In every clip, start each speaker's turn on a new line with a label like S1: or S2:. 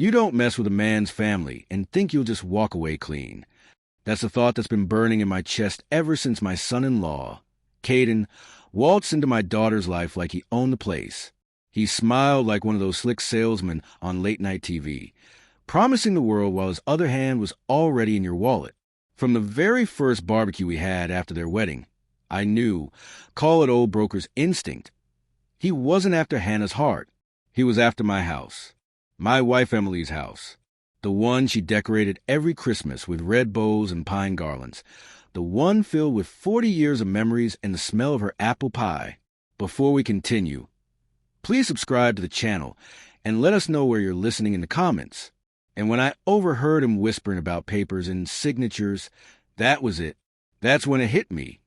S1: You don't mess with a man's family and think you'll just walk away clean. That's a thought that's been burning in my chest ever since my son-in-law, Caden, waltzed into my daughter's life like he owned the place. He smiled like one of those slick salesmen on late-night TV, promising the world while his other hand was already in your wallet. From the very first barbecue we had after their wedding, I knew, call it old broker's instinct, he wasn't after Hannah's heart. He was after my house, my wife Emily's house, the one she decorated every Christmas with red bows and pine garlands, the one filled with 40 years of memories and the smell of her apple pie. Before we continue, please subscribe to the channel and let us know where you're listening in the comments. And when I overheard him whispering about papers and signatures, that was it. That's when it hit me.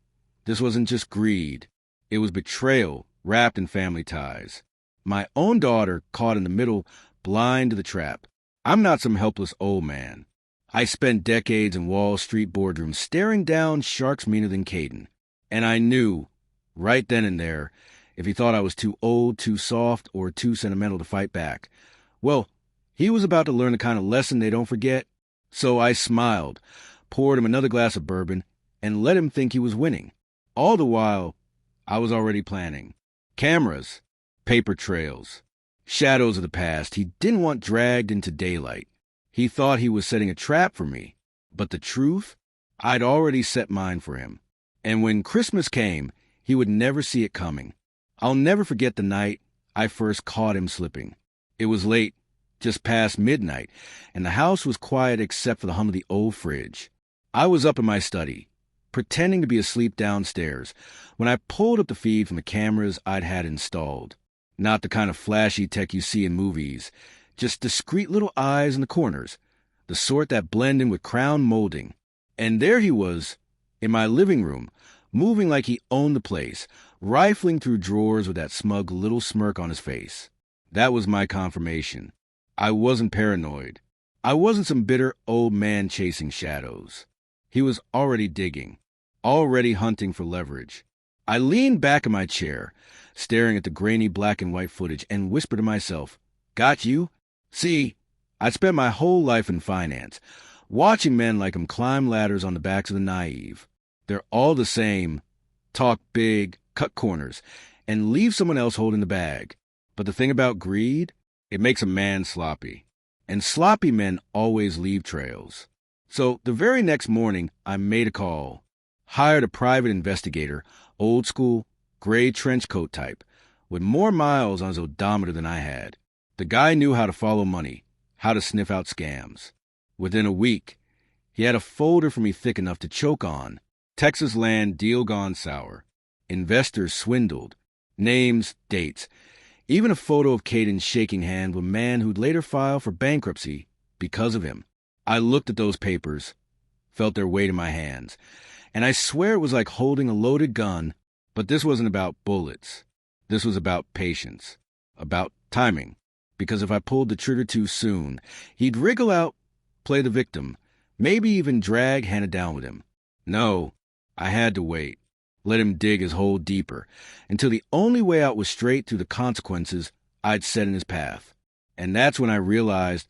S1: This wasn't just greed. It was betrayal wrapped in family ties. My own daughter caught in the middle, blind to the trap. I'm not some helpless old man. I spent decades in Wall Street boardrooms staring down sharks meaner than Caden. And I knew, right then and there, if he thought I was too old, too soft, or too sentimental to fight back, well, he was about to learn the kind of lesson they don't forget. So I smiled, poured him another glass of bourbon, and let him think he was winning. All the while, I was already planning. Cameras, paper trails, shadows of the past he didn't want dragged into daylight. He thought he was setting a trap for me. But the truth? I'd already set mine for him. And when Christmas came, he would never see it coming. I'll never forget the night I first caught him slipping. It was late, just past midnight, and the house was quiet except for the hum of the old fridge. I was up in my study, pretending to be asleep downstairs, when I pulled up the feed from the cameras I'd had installed. Not the kind of flashy tech you see in movies, just discreet little eyes in the corners, the sort that blend in with crown molding. And there he was, in my living room, moving like he owned the place, rifling through drawers with that smug little smirk on his face. That was my confirmation. I wasn't paranoid. I wasn't some bitter old man chasing shadows. He was already digging, already hunting for leverage. I leaned back in my chair, staring at the grainy black and white footage, and whispered to myself, "Got you? See, I spent my whole life in finance, watching men like him climb ladders on the backs of the naive. They're all the same. Talk big, cut corners, and leave someone else holding the bag. But the thing about greed, it makes a man sloppy. And sloppy men always leave trails." So the very next morning, I made a call. Hired a private investigator, old school, gray trench coat type, with more miles on his odometer than I had. The guy knew how to follow money, how to sniff out scams. Within a week, he had a folder for me thick enough to choke on. Texas land deal gone sour. Investors swindled. Names, dates. Even a photo of Caden shaking hand with a man who'd later file for bankruptcy because of him. I looked at those papers, felt their weight in my hands, and I swear it was like holding a loaded gun. But this wasn't about bullets. This was about patience, about timing. Because if I pulled the trigger too soon, he'd wriggle out, play the victim, maybe even drag Hannah down with him. No, I had to wait, let him dig his hole deeper, until the only way out was straight through the consequences I'd set in his path. And that's when I realized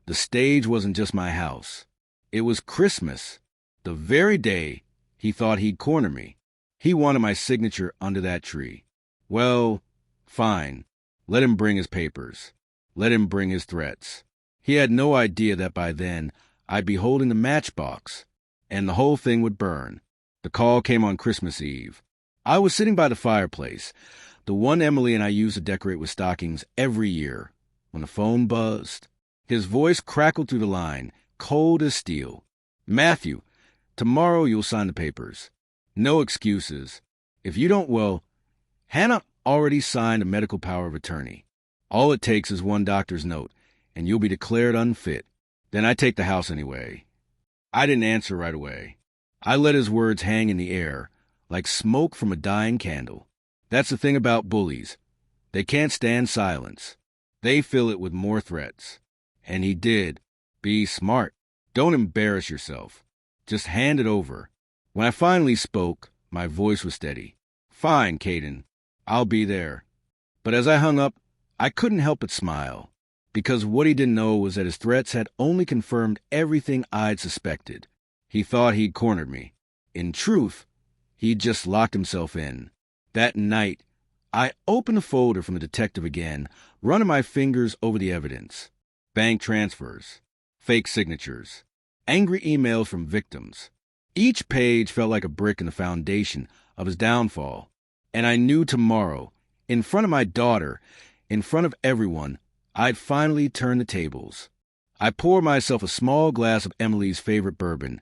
S1: the stage wasn't just my house. It was Christmas, the very day he thought he'd corner me. He wanted my signature under that tree. Well, fine. Let him bring his papers. Let him bring his threats. He had no idea that by then I'd be holding the matchbox, and the whole thing would burn. The call came on Christmas Eve. I was sitting by the fireplace, the one Emily and I used to decorate with stockings every year, when the phone buzzed. His voice crackled through the line, cold as steel. "Matthew, tomorrow you'll sign the papers. No excuses. If you don't, well, Hannah already signed a medical power of attorney. All it takes is one doctor's note, and you'll be declared unfit. Then I take the house anyway." I didn't answer right away. I let his words hang in the air, like smoke from a dying candle. That's the thing about bullies. They can't stand silence. They fill it with more threats. And he did. Be smart. Don't embarrass yourself. Just hand it over. When I finally spoke, my voice was steady. "Fine, Caden. I'll be there." But as I hung up, I couldn't help but smile. because what he didn't know was that his threats had only confirmed everything I'd suspected. He thought he'd cornered me. In truth, he'd just locked himself in. That night, I opened the folder from the detective again, running my fingers over the evidence. Bank transfers, fake signatures, angry emails from victims. Each page felt like a brick in the foundation of his downfall. And I knew tomorrow, in front of my daughter, in front of everyone, I'd finally turn the tables. I poured myself a small glass of Emily's favorite bourbon,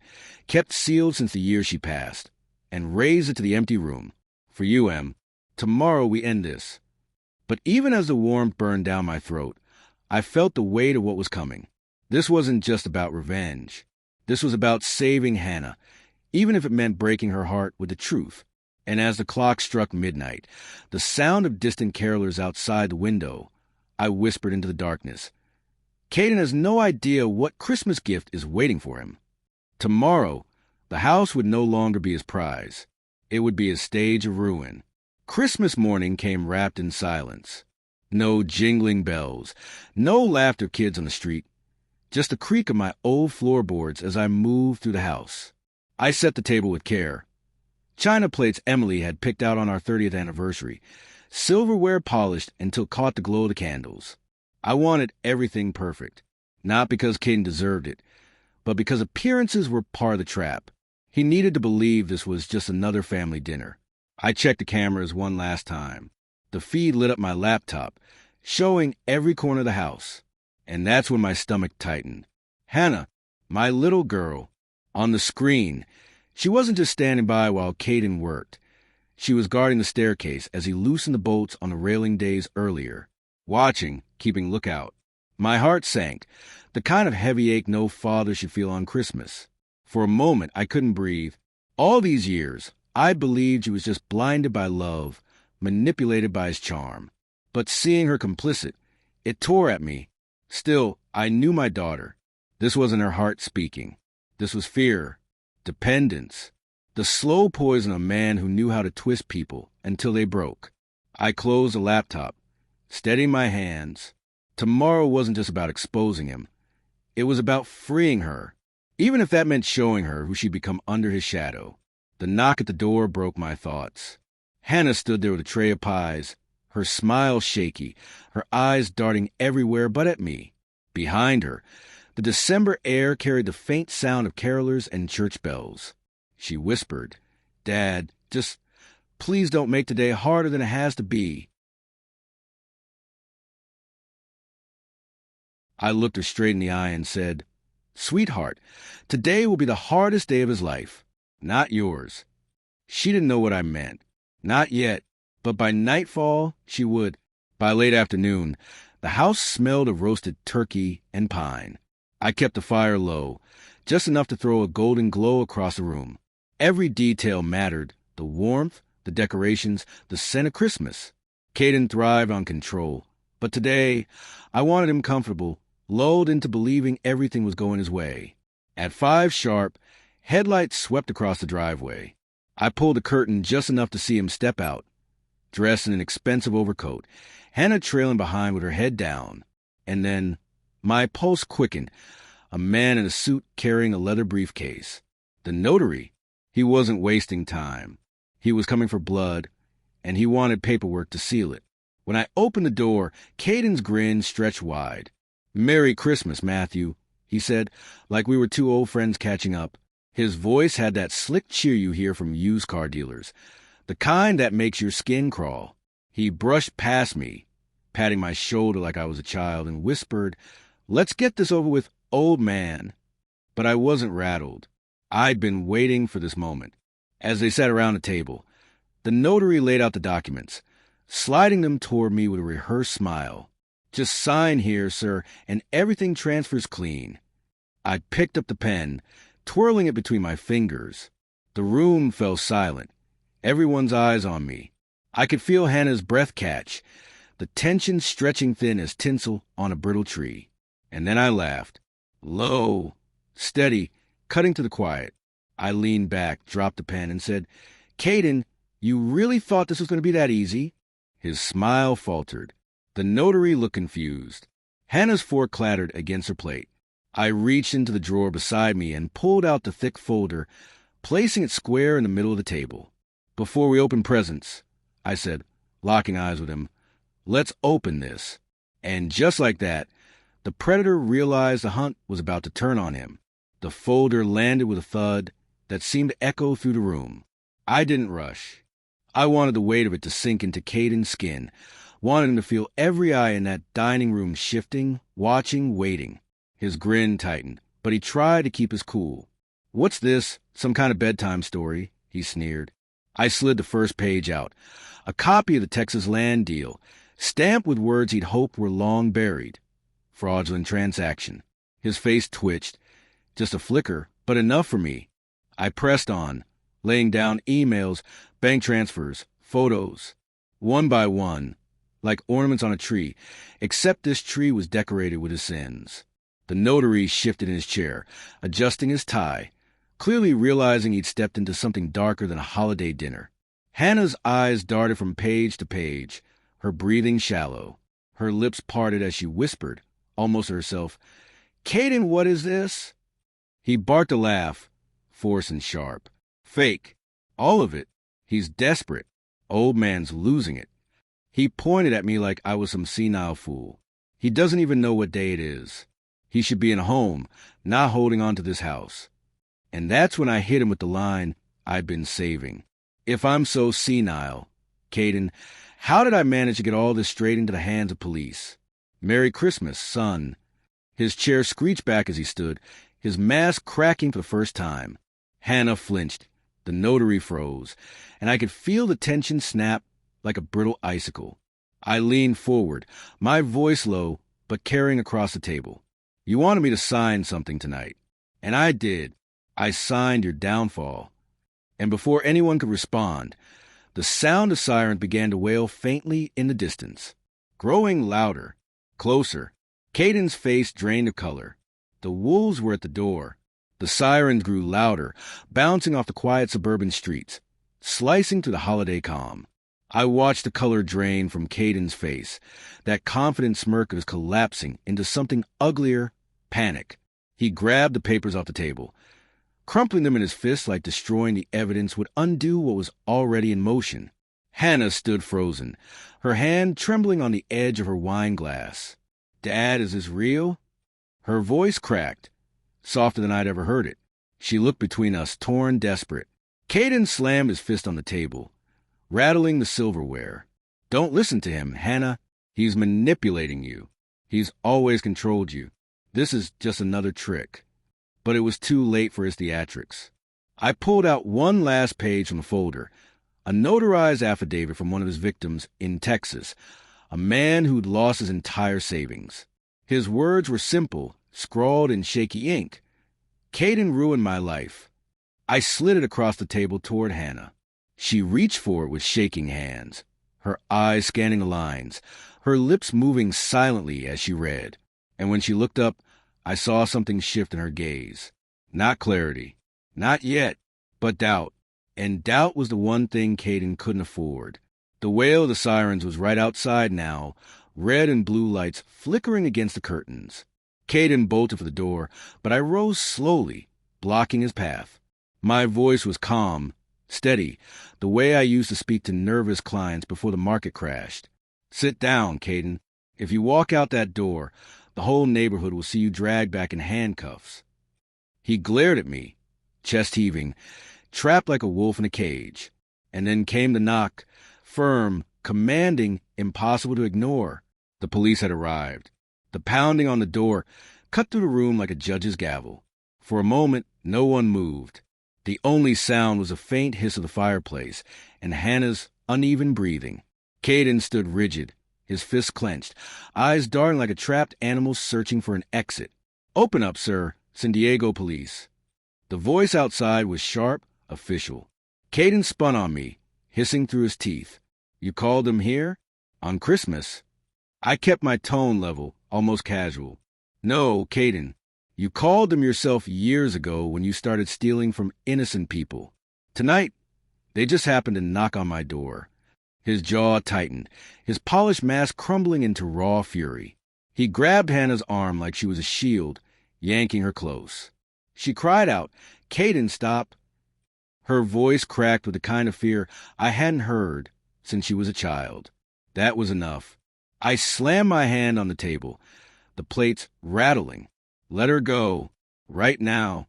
S1: kept sealed since the year she passed, and raised it to the empty room. For you, Em, tomorrow we end this. But even as the warmth burned down my throat, I felt the weight of what was coming. This wasn't just about revenge. This was about saving Hannah, even if it meant breaking her heart with the truth. And as the clock struck midnight, the sound of distant carolers outside the window, I whispered into the darkness, Caden has no idea what Christmas gift is waiting for him. Tomorrow, the house would no longer be his prize. It would be a stage of ruin. Christmas morning came wrapped in silence. No jingling bells, no laughter kids on the street, just the creak of my old floorboards as I moved through the house. I set the table with care. China plates Emily had picked out on our 30th anniversary, silverware polished until caught the glow of the candles. I wanted everything perfect, not because Caden deserved it, but because appearances were part of the trap. He needed to believe this was just another family dinner. I checked the cameras one last time. The feed lit up my laptop, showing every corner of the house. And that's when my stomach tightened. Hannah, my little girl, on the screen. She wasn't just standing by while Caden worked. She was guarding the staircase as he loosened the bolts on the railing days earlier, watching, keeping lookout. My heart sank, the kind of heavy ache no father should feel on Christmas. For a moment, I couldn't breathe. All these years, I believed she was just blinded by love, manipulated by his charm. But seeing her complicit, it tore at me. Still, I knew my daughter. This wasn't her heart speaking. This was fear, dependence, the slow poison of a man who knew how to twist people until they broke. I closed the laptop, steadying my hands. Tomorrow wasn't just about exposing him. It was about freeing her, even if that meant showing her who she'd become under his shadow. The knock at the door broke my thoughts. Hannah stood there with a tray of pies, her smile shaky, her eyes darting everywhere but at me. Behind her, the December air carried the faint sound of carolers and church bells. She whispered, Dad, just please don't make today harder than it has to be. I looked her straight in the eye and said, Sweetheart, today will be the hardest day of his life, not yours. She didn't know what I meant. Not yet, but by nightfall she would. By late afternoon, the house smelled of roasted turkey and pine. I kept the fire low, just enough to throw a golden glow across the room. Every detail mattered, the warmth, the decorations, the scent of Christmas. Caden thrived on control, but today I wanted him comfortable, lulled into believing everything was going his way. At 5 sharp, headlights swept across the driveway. I pulled the curtain just enough to see him step out, dressed in an expensive overcoat, Hannah trailing behind with her head down. And then my pulse quickened, a man in a suit carrying a leather briefcase. The notary. He wasn't wasting time. He was coming for blood, and he wanted paperwork to seal it. When I opened the door, Caden's grin stretched wide. Merry Christmas, Matthew, he said, like we were two old friends catching up. His voice had that slick cheer you hear from used car dealers, the kind that makes your skin crawl. He brushed past me, patting my shoulder like I was a child, and whispered, Let's get this over with, old man. But I wasn't rattled. I'd been waiting for this moment. As they sat around the table, the notary laid out the documents, sliding them toward me with a rehearsed smile. Just sign here, sir, and everything transfers clean. I picked up the pen, twirling it between my fingers. The room fell silent, everyone's eyes on me. I could feel Hannah's breath catch, the tension stretching thin as tinsel on a brittle tree. And then I laughed. Low, steady, cutting to the quiet. I leaned back, dropped the pen, and said, Caden, you really thought this was going to be that easy? His smile faltered. The notary looked confused. Hannah's fork clattered against her plate. I reached into the drawer beside me and pulled out the thick folder, placing it square in the middle of the table. "Before we open presents," I said, locking eyes with him, "let's open this." And just like that, the predator realized the hunt was about to turn on him. The folder landed with a thud that seemed to echo through the room. I didn't rush. I wanted the weight of it to sink into Caden's skin, wanted him to feel every eye in that dining room shifting, watching, waiting. His grin tightened, but he tried to keep his cool. "What's this? Some kind of bedtime story?" he sneered. I slid the first page out. A copy of the Texas land deal, stamped with words he'd hoped were long buried. Fraudulent transaction. His face twitched. Just a flicker, but enough for me. I pressed on, laying down emails, bank transfers, photos. One by one, like ornaments on a tree, except this tree was decorated with his sins. The notary shifted in his chair, adjusting his tie, clearly realizing he'd stepped into something darker than a holiday dinner. Hannah's eyes darted from page to page, her breathing shallow. Her lips parted as she whispered, almost to herself, "Caden, what is this?" He barked a laugh, forced and sharp. "Fake. All of it. He's desperate. Old man's losing it." He pointed at me like I was some senile fool. "He doesn't even know what day it is. He should be in home, not holding on to this house." And that's when I hit him with the line I'd been saving. "If I'm so senile, Caden, how did I manage to get all this straight into the hands of police? Merry Christmas, son." His chair screeched back as he stood, his mask cracking for the first time. Hannah flinched. The notary froze, and I could feel the tension snap like a brittle icicle. I leaned forward, my voice low, but carrying across the table. "You wanted me to sign something tonight. And I did. I signed your downfall." And before anyone could respond, the sound of sirens began to wail faintly in the distance, growing louder, closer. Caden's face drained of color. The wolves were at the door. The sirens grew louder, bouncing off the quiet suburban streets, slicing through the holiday calm. I watched the color drain from Caden's face, that confident smirk of his collapsing into something uglier, panic. He grabbed the papers off the table. Crumpling them in his fists like destroying the evidence would undo what was already in motion. Hannah stood frozen, her hand trembling on the edge of her wine glass. "Dad, is this real?" Her voice cracked, softer than I'd ever heard it. She looked between us, torn, desperate. Caden slammed his fist on the table, rattling the silverware. "Don't listen to him, Hannah. He's manipulating you. He's always controlled you. This is just another trick." But it was too late for his theatrics. I pulled out one last page from the folder, a notarized affidavit from one of his victims in Texas, a man who'd lost his entire savings. His words were simple, scrawled in shaky ink. "Caden ruined my life." I slid it across the table toward Hannah. She reached for it with shaking hands, her eyes scanning the lines, her lips moving silently as she read. And when she looked up, I saw something shift in her gaze. Not clarity, not yet, but doubt. And doubt was the one thing Caden couldn't afford. The wail of the sirens was right outside now, red and blue lights flickering against the curtains. Caden bolted for the door, but I rose slowly, blocking his path. My voice was calm, steady, the way I used to speak to nervous clients before the market crashed. "Sit down, Caden. If you walk out that door, the whole neighborhood will see you dragged back in handcuffs." He glared at me, chest heaving, trapped like a wolf in a cage. And then came the knock, firm, commanding, impossible to ignore. The police had arrived. The pounding on the door cut through the room like a judge's gavel. For a moment, no one moved. The only sound was a faint hiss of the fireplace and Hannah's uneven breathing. Caden stood rigid, his fists clenched, eyes darting like a trapped animal searching for an exit. "Open up, sir. San Diego police." The voice outside was sharp, official. Caden spun on me, hissing through his teeth. "You called them here? On Christmas?" I kept my tone level, almost casual. "No, Caden. You called them yourself years ago when you started stealing from innocent people. Tonight, they just happened to knock on my door." His jaw tightened, his polished mask crumbling into raw fury. He grabbed Hannah's arm like she was a shield, yanking her close. She cried out, "Caden, stop!" Her voice cracked with the kind of fear I hadn't heard since she was a child. That was enough. I slammed my hand on the table, the plates rattling. "Let her go. Right now."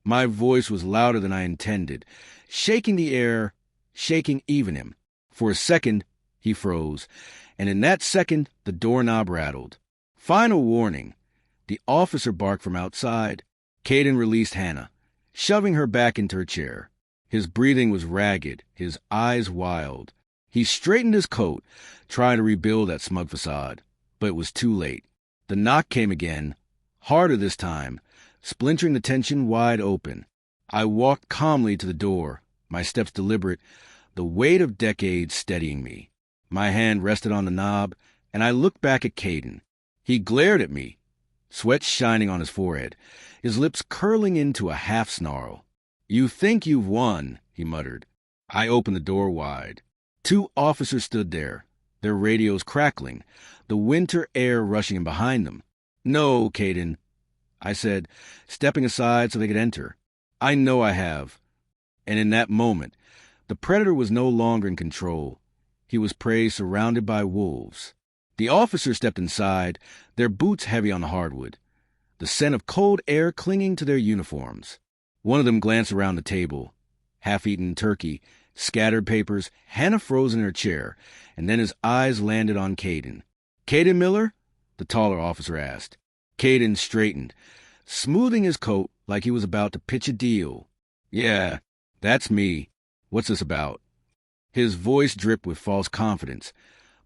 S1: My voice was louder than I intended, shaking the air, shaking even him. For a second, he froze, and in that second, the doorknob rattled. Final warning. The officer barked from outside. Caden released Hannah, shoving her back into her chair. His breathing was ragged, his eyes wild. He straightened his coat, trying to rebuild that smug facade, but it was too late. The knock came again, harder this time, splintering the tension wide open. I walked calmly to the door, my steps deliberate, the weight of decades steadying me. My hand rested on the knob, and I looked back at Caden. He glared at me, sweat shining on his forehead, his lips curling into a half-snarl. "You think you've won," he muttered. I opened the door wide. 2 officers stood there, their radios crackling, the winter air rushing in behind them. "No, Caden," I said, stepping aside so they could enter. "I know I have." And in that moment, the predator was no longer in control. He was prey surrounded by wolves. The officers stepped inside, their boots heavy on the hardwood, the scent of cold air clinging to their uniforms. One of them glanced around the table. Half-eaten turkey, scattered papers, Hannah froze in her chair, and then his eyes landed on Caden. "Caden Miller?" the taller officer asked. Caden straightened, smoothing his coat like he was about to pitch a deal. "Yeah, that's me. What's this about?" His voice dripped with false confidence,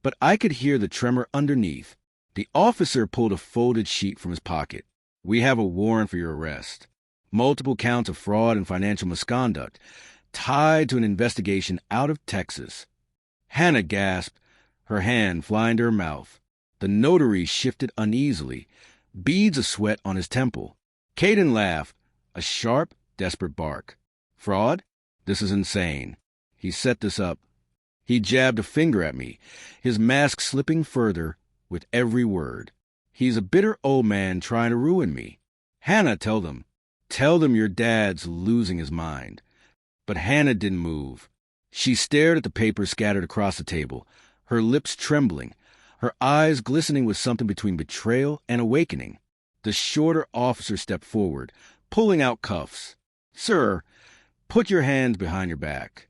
S1: but I could hear the tremor underneath. The officer pulled a folded sheet from his pocket. "We have a warrant for your arrest. Multiple counts of fraud and financial misconduct, tied to an investigation out of Texas." Hannah gasped, her hand flying to her mouth. The notary shifted uneasily, beads of sweat on his temple. Caden laughed, a sharp, desperate bark. "Fraud? This is insane. He set this up." He jabbed a finger at me, his mask slipping further with every word. "He's a bitter old man trying to ruin me. Hannah, tell them. Tell them your dad's losing his mind." But Hannah didn't move. She stared at the papers scattered across the table, her lips trembling, her eyes glistening with something between betrayal and awakening. The shorter officer stepped forward, pulling out cuffs. "Sir, put your hands behind your back."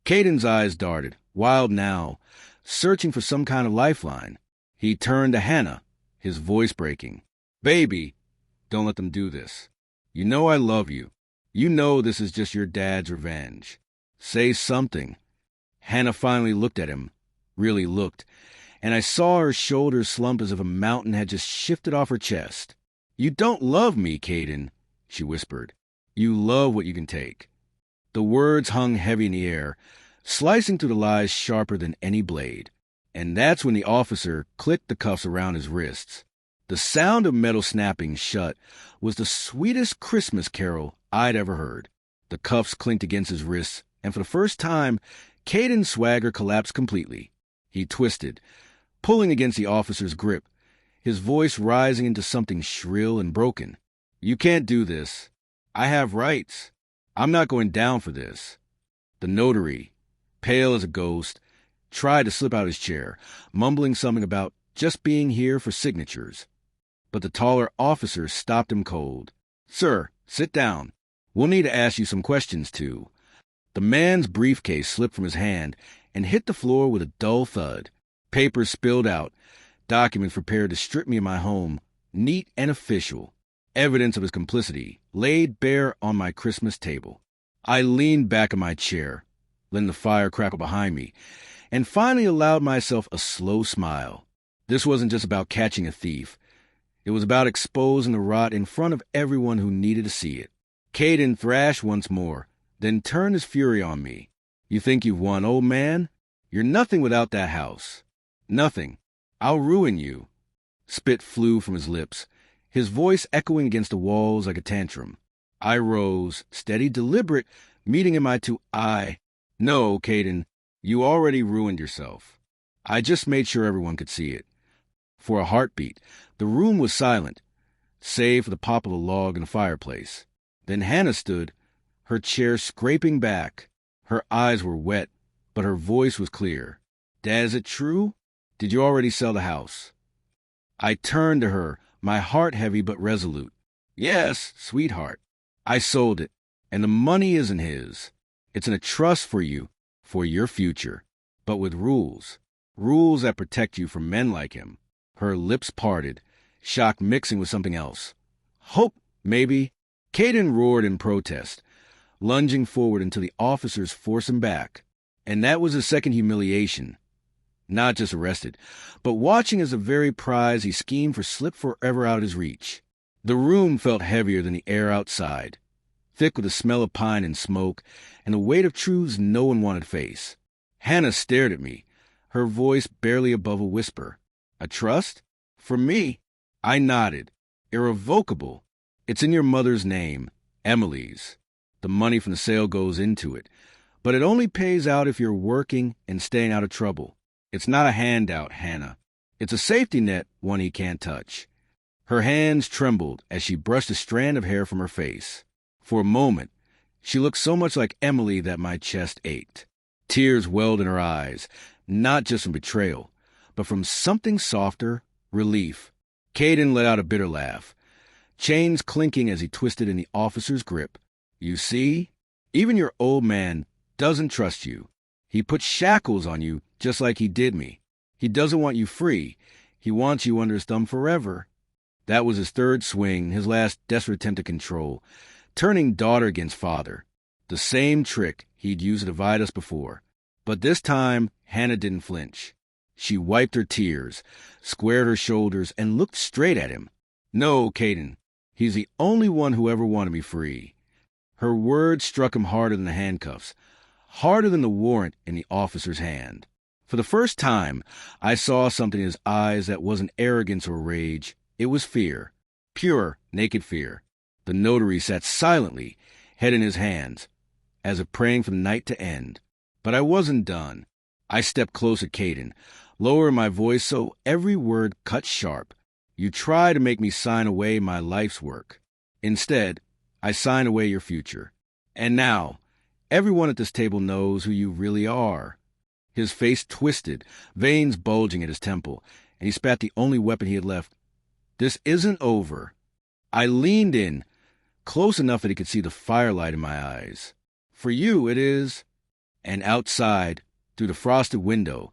S1: Caden's eyes darted, wild now, searching for some kind of lifeline. He turned to Hannah, his voice breaking. "Baby, don't let them do this. You know I love you. You know this is just your dad's revenge. Say something." Hannah finally looked at him, really looked, and I saw her shoulders slump as if a mountain had just shifted off her chest. "You don't love me, Caden," she whispered. "You love what you can take." The words hung heavy in the air, slicing through the lies sharper than any blade. And that's when the officer clicked the cuffs around his wrists. The sound of metal snapping shut was the sweetest Christmas carol I'd ever heard. The cuffs clinked against his wrists, and for the first time, Caden's swagger collapsed completely. He twisted, pulling against the officer's grip, his voice rising into something shrill and broken. "You can't do this. I have rights. I'm not going down for this." The notary, pale as a ghost, tried to slip out his chair, mumbling something about just being here for signatures. But the taller officer stopped him cold. "Sir, sit down. We'll need to ask you some questions, too." The man's briefcase slipped from his hand and hit the floor with a dull thud. Papers spilled out, documents prepared to strip me of my home, neat and official. Evidence of his complicity laid bare on my Christmas table. I leaned back in my chair, letting the fire crackle behind me, and finally allowed myself a slow smile. This wasn't just about catching a thief. It was about exposing the rot in front of everyone who needed to see it. Caden thrashed once more, then turned his fury on me. "You think you've won, old man? You're nothing without that house. Nothing. I'll ruin you." Spit flew from his lips, his voice echoing against the walls like a tantrum. I rose, steady, deliberate, meeting in my eye. "No, Caden, you already ruined yourself. I just made sure everyone could see it." For a heartbeat, The room was silent, save for the pop of a log in the fireplace. Then Hannah stood, her chair scraping back. Her eyes were wet, but her voice was clear. "Dad, is it true? Did you already sell the house?" I turned to her, my heart heavy but resolute. "Yes, sweetheart. I sold it, and the money isn't his. It's in a trust for you, for your future, but with rules. Rules that protect you from men like him." Her lips parted, shock mixing with something else. "Hope, maybe." Caden roared in protest, lunging forward until the officers forced him back. And that was his second humiliation. Not just arrested, but watching as the very prize he schemed for slipped forever out of his reach. The room felt heavier than the air outside, thick with the smell of pine and smoke, and the weight of truths no one wanted to face. Hannah stared at me, her voice barely above a whisper. "A trust? For me?" I nodded. "Irrevocable. It's in your mother's name, Emily's. The money from the sale goes into it, but it only pays out if you're working and staying out of trouble. It's not a handout, Hannah. It's a safety net, one he can't touch." Her hands trembled as she brushed a strand of hair from her face. For a moment, she looked so much like Emily that my chest ached. Tears welled in her eyes, not just from betrayal, but from something softer, relief. Caden let out a bitter laugh, chains clinking as he twisted in the officer's grip. "You see? Even your old man doesn't trust you. He put shackles on you just like he did me. He doesn't want you free. He wants you under his thumb forever." That was his third swing, his last desperate attempt to control, turning daughter against father. The same trick he'd used to divide us before. But this time, Hannah didn't flinch. She wiped her tears, squared her shoulders, and looked straight at him. "No, Caden. He's the only one who ever wanted me free." Her words struck him harder than the handcuffs, harder than the warrant in the officer's hand. For the first time, I saw something in his eyes that wasn't arrogance or rage. It was fear. Pure, naked fear. The notary sat silently, head in his hands, as if praying for the night to end. But I wasn't done. I stepped close at Caden, lowering my voice so every word cut sharp. "You try to make me sign away my life's work. Instead, I sign away your future. And now, everyone at this table knows who you really are." His face twisted, veins bulging at his temple, and he spat the only weapon he had left. "This isn't over." I leaned in, close enough that he could see the firelight in my eyes. "For you, it is." And outside, through the frosted window,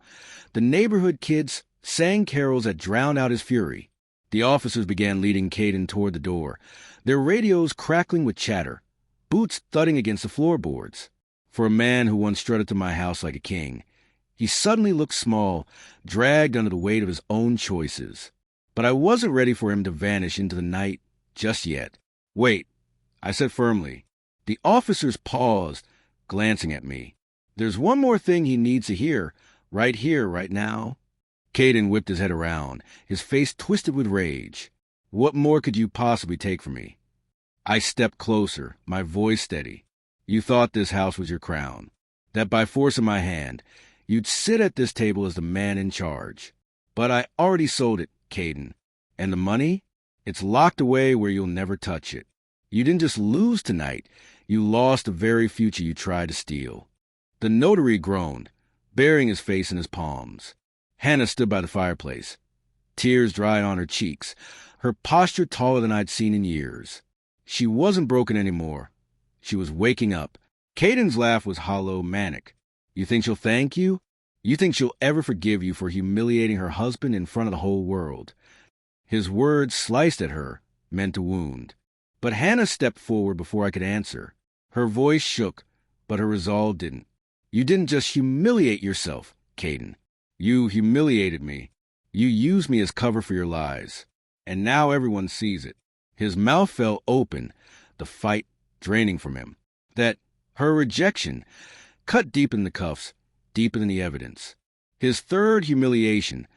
S1: the neighborhood kids sang carols that drowned out his fury. The officers began leading Caden toward the door, their radios crackling with chatter, boots thudding against the floorboards. For a man who once strutted to my house like a king, he suddenly looked small, dragged under the weight of his own choices. But I wasn't ready for him to vanish into the night just yet. "Wait," I said firmly. The officers paused, glancing at me. "There's one more thing he needs to hear, right now." Caden whipped his head around, his face twisted with rage. "What more could you possibly take from me?" I stepped closer, my voice steady. "You thought this house was your crown, that by force of my hand, you'd sit at this table as the man in charge. But I already sold it, Caden. And the money? It's locked away where you'll never touch it. You didn't just lose tonight, you lost the very future you tried to steal." The notary groaned, burying his face in his palms. Hannah stood by the fireplace, tears dried on her cheeks, her posture taller than I'd seen in years. She wasn't broken anymore. She was waking up. Caden's laugh was hollow, manic. "You think she'll thank you? You think she'll ever forgive you for humiliating her husband in front of the whole world?" His words sliced at her, meant to wound. But Hannah stepped forward before I could answer. Her voice shook, but her resolve didn't. "You didn't just humiliate yourself, Caden. You humiliated me. You used me as cover for your lies. And now everyone sees it." His mouth fell open, the fight draining from him. Her rejection cut deep in the cuffs, deeper than the evidence. His third humiliation,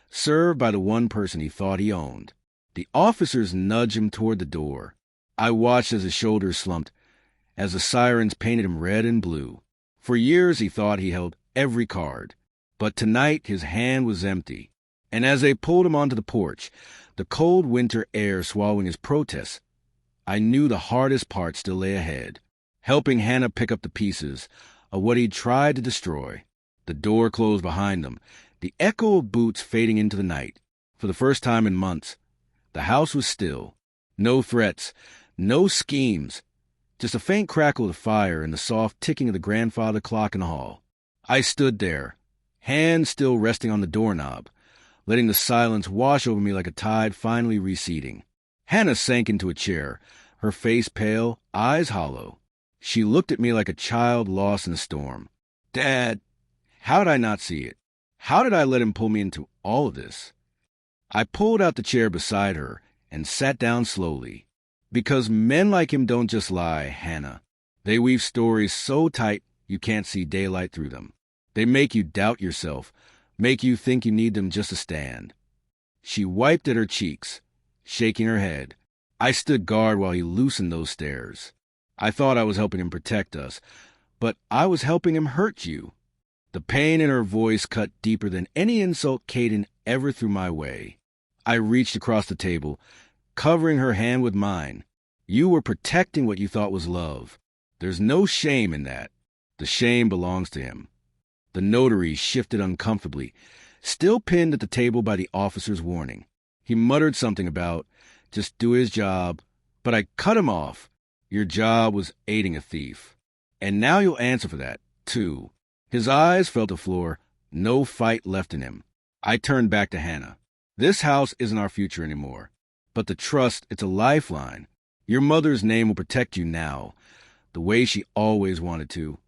S1: served by the one person he thought he owned. The officers nudged him toward the door. I watched as his shoulders slumped, as the sirens painted him red and blue. For years he thought he held every card. But tonight his hand was empty. And as they pulled him onto the porch, the cold winter air swallowing his protests. I knew the hardest part still lay ahead, helping Hannah pick up the pieces of what he'd tried to destroy. The door closed behind them, the echo of boots fading into the night. For the first time in months, the house was still. No threats, no schemes, just a faint crackle of the fire and the soft ticking of the grandfather clock in the hall. I stood there, hands still resting on the doorknob, letting the silence wash over me like a tide finally receding. Hannah sank into a chair, her face pale, eyes hollow. She looked at me like a child lost in a storm. Dad, how did I not see it? How did I let him pull me into all of this? I pulled out the chair beside her and sat down slowly. Because men like him don't just lie, Hannah. They weave stories so tight you can't see daylight through them. They make you doubt yourself, make you think you need them just to stand. She wiped at her cheeks, shaking her head. I stood guard while he loosened those stares. I thought I was helping him protect us, but I was helping him hurt you. The pain in her voice cut deeper than any insult Caden ever threw my way. I reached across the table, covering her hand with mine. You were protecting what you thought was love. There's no shame in that. The shame belongs to him. The notary shifted uncomfortably, still pinned at the table by the officer's warning. He muttered something about, just do his job, but I cut him off. Your job was aiding a thief. And now you'll answer for that, too. His eyes fell to the floor, no fight left in him. I turned back to Hannah. This house isn't our future anymore. But the trust, it's a lifeline. Your mother's name will protect you now, the way she always wanted to.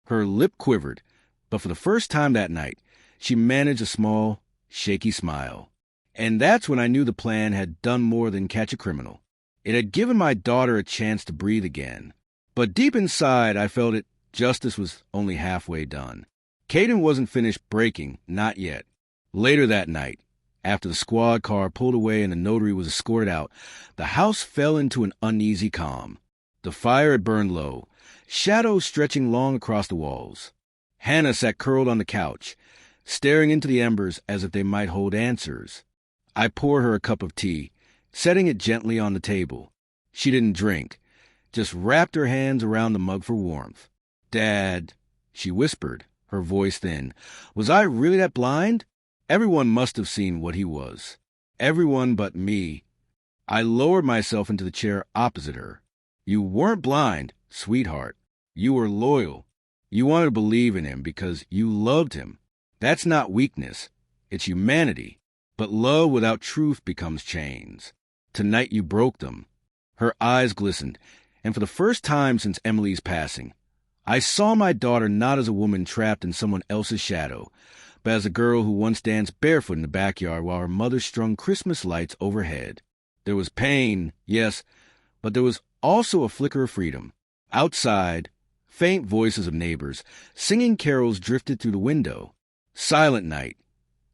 S1: Her lip quivered, but for the first time that night, she managed a small, shaky smile. And that's when I knew the plan had done more than catch a criminal. It had given my daughter a chance to breathe again. But deep inside, I felt it. Justice was only halfway done. Caden wasn't finished breaking, not yet. Later that night, after the squad car pulled away and the notary was escorted out, the house fell into an uneasy calm. The fire had burned low, shadows stretching long across the walls. Hannah sat curled on the couch, staring into the embers as if they might hold answers. I poured her a cup of tea, setting it gently on the table. She didn't drink, just wrapped her hands around the mug for warmth. Dad, she whispered, her voice thin, was I really that blind? Everyone must have seen what he was. Everyone but me. I lowered myself into the chair opposite her. You weren't blind, sweetheart. You were loyal. You wanted to believe in him because you loved him. That's not weakness. It's humanity. But love without truth becomes chains. Tonight you broke them. Her eyes glistened, and for the first time since Emily's passing, I saw my daughter not as a woman trapped in someone else's shadow, but as a girl who once danced barefoot in the backyard while her mother strung Christmas lights overhead. There was pain, yes, but there was also a flicker of freedom. Outside, faint voices of neighbors, singing carols drifted through the window. Silent night,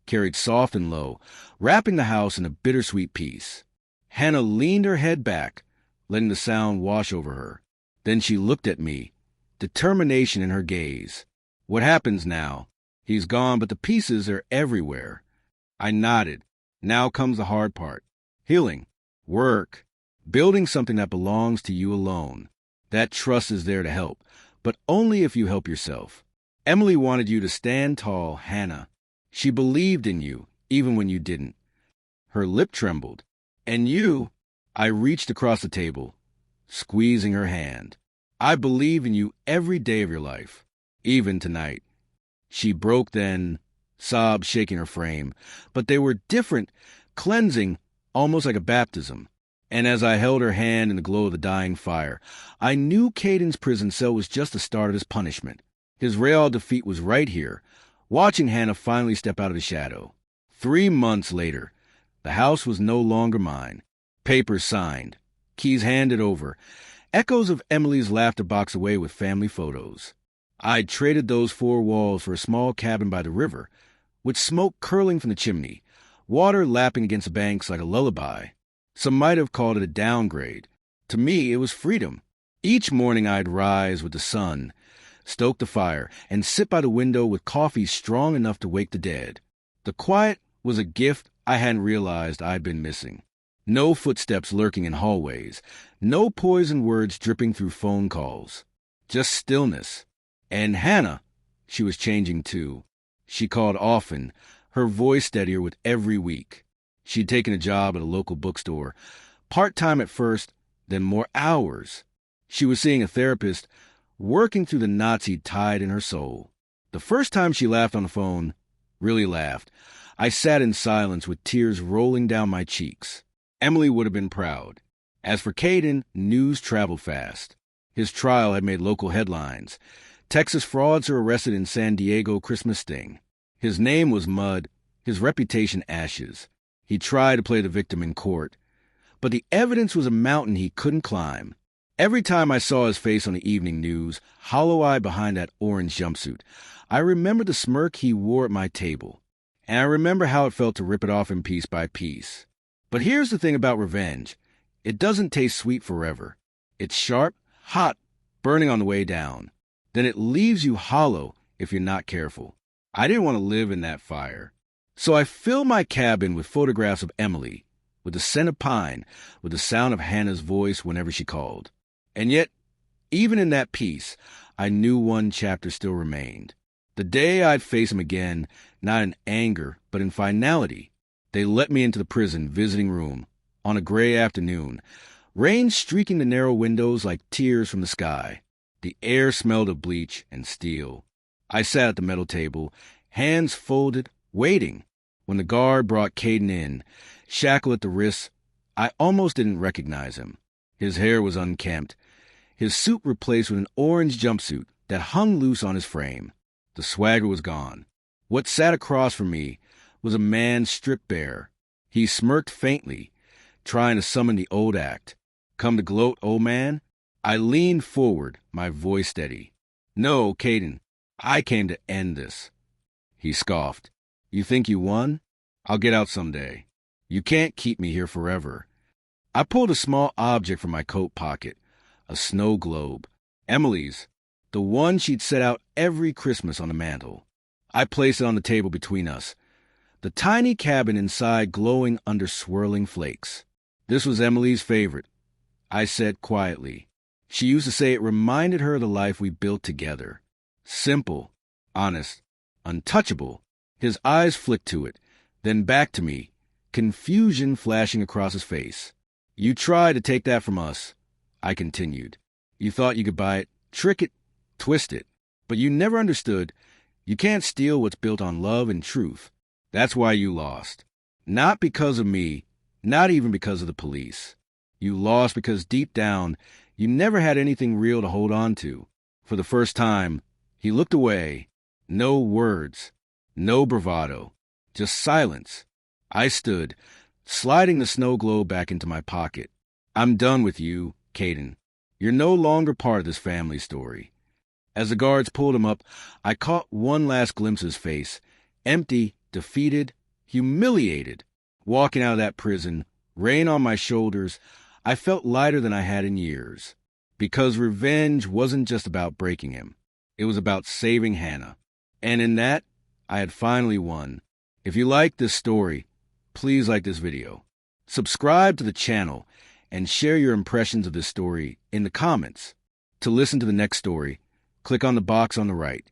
S1: carried soft and low, wrapping the house in a bittersweet peace. Hannah leaned her head back, letting the sound wash over her. Then she looked at me, determination in her gaze. What happens now? He's gone, but the pieces are everywhere. I nodded. Now comes the hard part. Healing. Work. Building something that belongs to you alone. That trust is there to help, but only if you help yourself. Emily wanted you to stand tall, Hannah. She believed in you, even when you didn't. Her lip trembled. And you, I reached across the table, squeezing her hand. I believe in you every day of your life, even tonight. She broke then, sobs shaking her frame, but they were different, cleansing, almost like a baptism. And as I held her hand in the glow of the dying fire, I knew Caden's prison cell was just the start of his punishment. His real defeat was right here, watching Hannah finally step out of the shadow. 3 months later, the house was no longer mine. Papers signed, keys handed over, echoes of Emily's laughter boxed away with family photos. I'd traded those 4 walls for a small cabin by the river, with smoke curling from the chimney, water lapping against the banks like a lullaby. Some might have called it a downgrade. To me, it was freedom. Each morning I'd rise with the sun, stoke the fire, and sit by the window with coffee strong enough to wake the dead. The quiet was a gift I hadn't realized I'd been missing. No footsteps lurking in hallways, no poisoned words dripping through phone calls. Just stillness. And Hannah, she was changing too. She called often, her voice steadier with every week. She'd taken a job at a local bookstore, part-time at first, then more hours. She was seeing a therapist, working through the knots he'd tied in her soul. The first time she laughed on the phone, really laughed, I sat in silence with tears rolling down my cheeks. Emily would have been proud. As for Caden, news traveled fast. His trial had made local headlines. Texas fraudster arrested in San Diego Christmas sting. His name was mud, his reputation ashes. He tried to play the victim in court, but the evidence was a mountain he couldn't climb. Every time I saw his face on the evening news, hollow-eyed behind that orange jumpsuit, I remembered the smirk he wore at my table, and I remember how it felt to rip it off in piece by piece. But here's the thing about revenge. It doesn't taste sweet forever. It's sharp, hot, burning on the way down. Then it leaves you hollow if you're not careful. I didn't want to live in that fire. So I filled my cabin with photographs of Emily, with the scent of pine, with the sound of Hannah's voice whenever she called. And yet, even in that piece, I knew one chapter still remained. The day I'd face him again, not in anger, but in finality. They let me into the prison visiting room on a gray afternoon, rain streaking the narrow windows like tears from the sky. The air smelled of bleach and steel. I sat at the metal table, hands folded, waiting. When the guard brought Caden in, shackled at the wrists, I almost didn't recognize him. His hair was unkempt, his suit replaced with an orange jumpsuit that hung loose on his frame. The swagger was gone. What sat across from me was a man stripped bare. He smirked faintly, trying to summon the old act. Come to gloat, old man? I leaned forward, my voice steady. No, Caden, I came to end this. He scoffed. You think you won? I'll get out someday. You can't keep me here forever. I pulled a small object from my coat pocket, a snow globe. Emily's, the one she'd set out every Christmas on the mantel. I placed it on the table between us, the tiny cabin inside glowing under swirling flakes. This was Emily's favorite, I said quietly. She used to say it reminded her of the life we built together. Simple, honest, untouchable. His eyes flicked to it, then back to me, confusion flashing across his face. You tried to take that from us, I continued. You thought you could buy it, trick it, twist it. But you never understood. You can't steal what's built on love and truth. That's why you lost. Not because of me, not even because of the police. You lost because deep down, you never had anything real to hold on to. For the first time, he looked away. No words, no bravado, just silence. I stood, sliding the snow globe back into my pocket. I'm done with you, Caden. You're no longer part of this family story. As the guards pulled him up, I caught one last glimpse of his face, empty, defeated, humiliated. Walking out of that prison, rain on my shoulders, I felt lighter than I had in years. Because revenge wasn't just about breaking him. It was about saving Hannah. And in that, I had finally won. If you like this story, please like this video. Subscribe to the channel and share your impressions of this story in the comments. To listen to the next story, click on the box on the right.